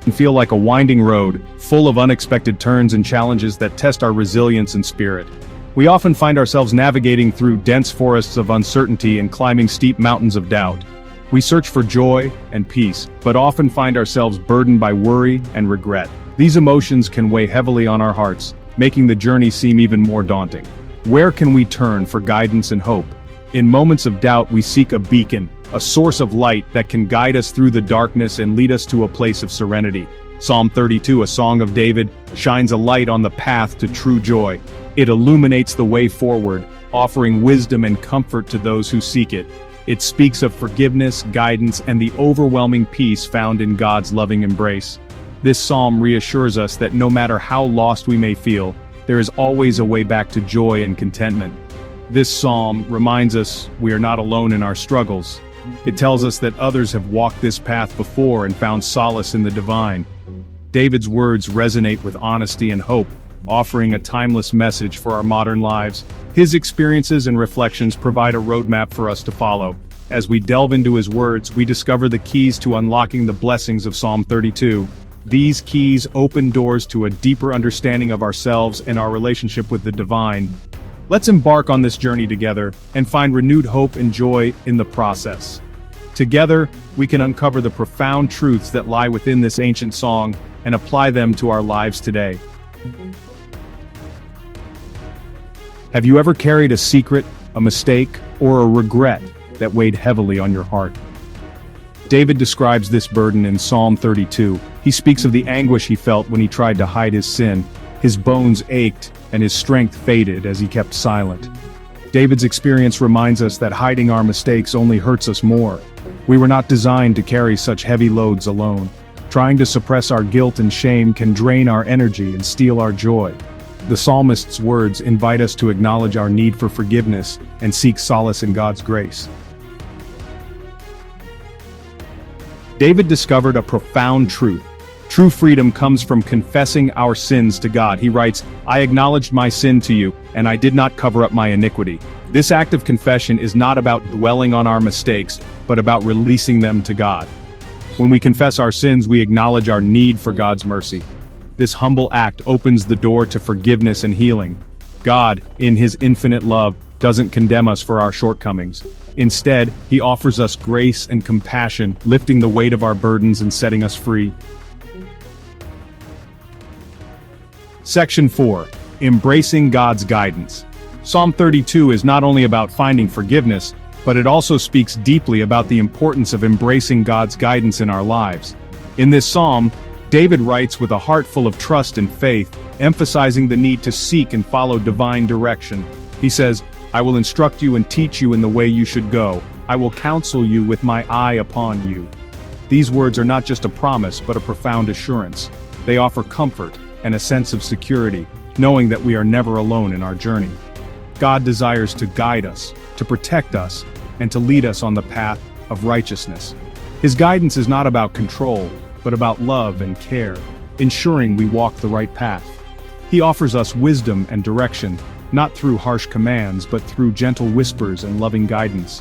can feel like a winding road, full of unexpected turns and challenges that test our resilience and spirit. We often find ourselves navigating through dense forests of uncertainty and climbing steep mountains of doubt. We search for joy and peace, but often find ourselves burdened by worry and regret. These emotions can weigh heavily on our hearts, making the journey seem even more daunting. Where can we turn for guidance and hope? In moments of doubt, we seek a beacon, a source of light that can guide us through the darkness and lead us to a place of serenity. Psalm 32, a song of David, shines a light on the path to true joy. It illuminates the way forward, offering wisdom and comfort to those who seek it. It speaks of forgiveness, guidance, and the overwhelming peace found in God's loving embrace. This psalm reassures us that no matter how lost we may feel, there is always a way back to joy and contentment. This psalm reminds us we are not alone in our struggles. It tells us that others have walked this path before and found solace in the divine. David's words resonate with honesty and hope, offering a timeless message for our modern lives. His experiences and reflections provide a roadmap for us to follow. As we delve into his words, we discover the keys to unlocking the blessings of Psalm 32. These keys open doors to a deeper understanding of ourselves and our relationship with the divine. Let's embark on this journey together and find renewed hope and joy in the process. Together, we can uncover the profound truths that lie within this ancient song and apply them to our lives today. Have you ever carried a secret, a mistake, or a regret that weighed heavily on your heart? David describes this burden in Psalm 32. He speaks of the anguish he felt when he tried to hide his sin. His bones ached, and his strength faded as he kept silent. David's experience reminds us that hiding our mistakes only hurts us more. We were not designed to carry such heavy loads alone. Trying to suppress our guilt and shame can drain our energy and steal our joy. The psalmist's words invite us to acknowledge our need for forgiveness and seek solace in God's grace. David discovered a profound truth. True freedom comes from confessing our sins to God. He writes, "I acknowledged my sin to you, and I did not cover up my iniquity." This act of confession is not about dwelling on our mistakes, but about releasing them to God. When we confess our sins, we acknowledge our need for God's mercy. This humble act opens the door to forgiveness and healing. God, in his infinite love, doesn't condemn us for our shortcomings. Instead, he offers us grace and compassion, lifting the weight of our burdens and setting us free. Section 4. Embracing God's guidance. Psalm 32 is not only about finding forgiveness, but it also speaks deeply about the importance of embracing God's guidance in our lives. In this psalm, David writes with a heart full of trust and faith, emphasizing the need to seek and follow divine direction. He says, "I will instruct you and teach you in the way you should go. I will counsel you with my eye upon you." These words are not just a promise, but a profound assurance. They offer comfort and a sense of security, knowing that we are never alone in our journey. God desires to guide us, to protect us, and to lead us on the path of righteousness. His guidance is not about control, but about love and care, ensuring we walk the right path. He offers us wisdom and direction, not through harsh commands, but through gentle whispers and loving guidance.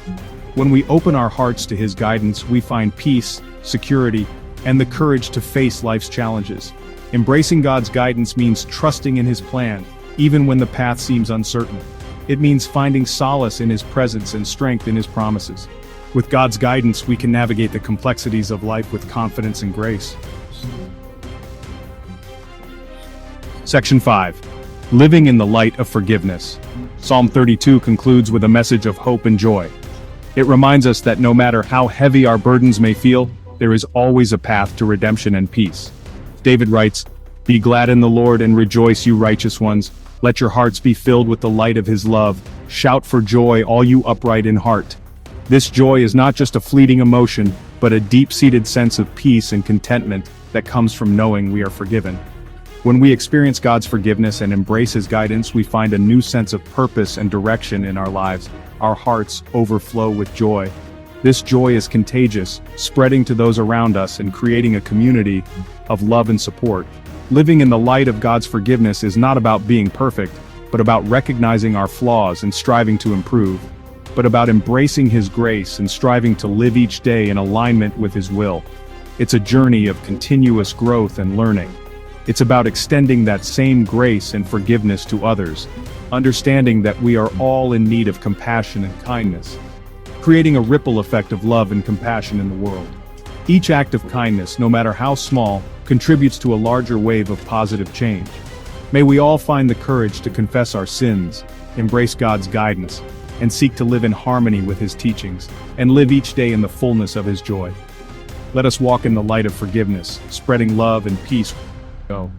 When we open our hearts to his guidance, we find peace, security, and the courage to face life's challenges. Embracing God's guidance means trusting in his plan, even when the path seems uncertain. It means finding solace in his presence and strength in his promises. With God's guidance, we can navigate the complexities of life with confidence and grace. Section 5. Living in the light of forgiveness. Psalm 32 concludes with a message of hope and joy. It reminds us that no matter how heavy our burdens may feel, there is always a path to redemption and peace. David writes, "Be glad in the Lord and rejoice, you righteous ones. Let your hearts be filled with the light of his love. Shout for joy, all you upright in heart." This joy is not just a fleeting emotion, but a deep-seated sense of peace and contentment that comes from knowing we are forgiven. When we experience God's forgiveness and embrace his guidance, we find a new sense of purpose and direction in our lives. Our hearts overflow with joy. This joy is contagious, spreading to those around us and creating a community of love and support. Living in the light of God's forgiveness is not about being perfect, but about recognizing our flaws and striving to improve, but about embracing his grace and striving to live each day in alignment with his will. It's a journey of continuous growth and learning. It's about extending that same grace and forgiveness to others, understanding that we are all in need of compassion and kindness, creating a ripple effect of love and compassion in the world. Each act of kindness, no matter how small, contributes to a larger wave of positive change. May we all find the courage to confess our sins, embrace God's guidance, and seek to live in harmony with His teachings, and live each day in the fullness of His joy. Let us walk in the light of forgiveness, spreading love and peace. Go.